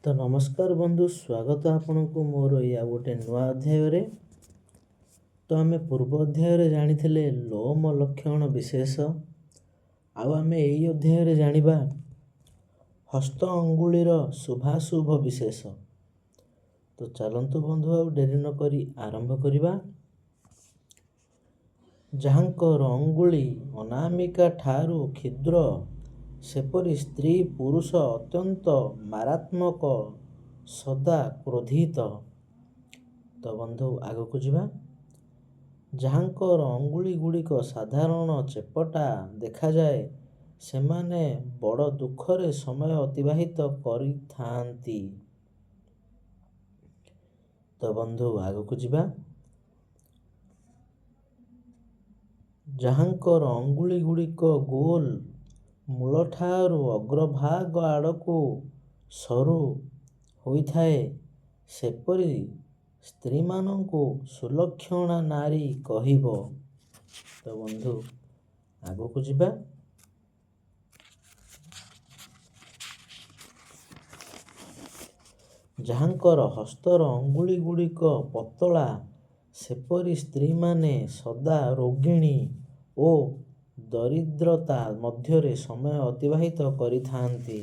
तो नमस्कार बंधु, स्वागत आपनकु मोर या गोटे नुआ अध्याय। तो आम पूर्व अध्याय जानी लोम लक्षण विशेष। आम यही अध्याय जानिबा हस्त अंगुलीर शुभाशुभ विशेष। तो चलतु बंधु, आ डेरी न करी आरंभ करिबा। जहांकर अंगुली अनामिका ठारू क्षुद्र, सेपरी स्त्री पुरुष अत्यंत मारात्मक, सदा क्रोधित। तो बंधु आगकू जिबा। जहांकर अंगुली गुड़िक साधारण चेपटा देखा जाए, सेमाने बड़ दुखरे समय अतिबाहित करिथांती। तो बंधु आगकू जिबा। जहांकर अंगुली गुड़िक गोल, मूलठारू अग्रभाग आड़कू सरू होइथाए, सेपरी स्त्री मानंकु सुलक्षणा नारी कहिबो। तो बंधु आगकू जिबा। जहांकर हस्तर अंगुली गुड़िक पतला, सेपरी स्त्री माने सदा रोगिणी ओ दरिद्रता मध्यरे समय अतिबाहित करिथांती।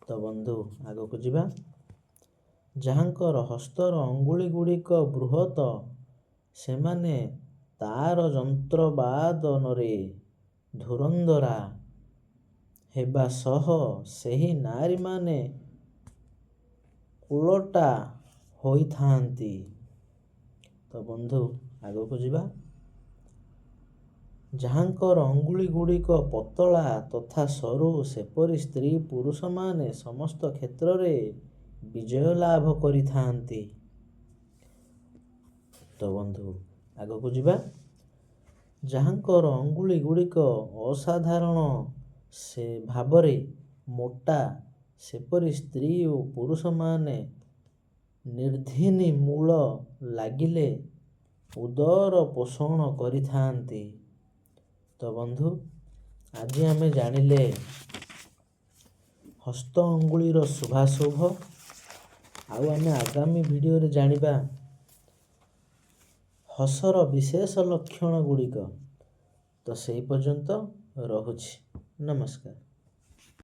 तो बंधु आगकू जिबा। जहांकर हस्तर अंगुली गुड़िक बृहत, सेमाने तार जंत्रबादनरे धुरंधरा हेबा सह सेही नारी माने उलटा होइथांती। तो बंधु आगकू जिबा। जहांकर अंगुली गुड़िक पतला तथा सरू, सेपरी स्त्री पुरुष माने समस्त क्षेत्र रे विजय लाभ करिथांती। तो बंधु आगकू जिबा। जहांकर अंगुली गुड़िक असाधारण से भावरे मोटा, सेपरी स्त्री और पुरुष माने निर्धिनी मूल लागिले उदर पोषण करिथांती। तो बंधु आज आम जानिले हस्त अंगुलीर शुभाशुभ। आउ आम आगामी वीडियो रे जानिबा हसर विशेष लक्षण गुड़िक। तो सेई पर्यंत रहुछि। नमस्कार।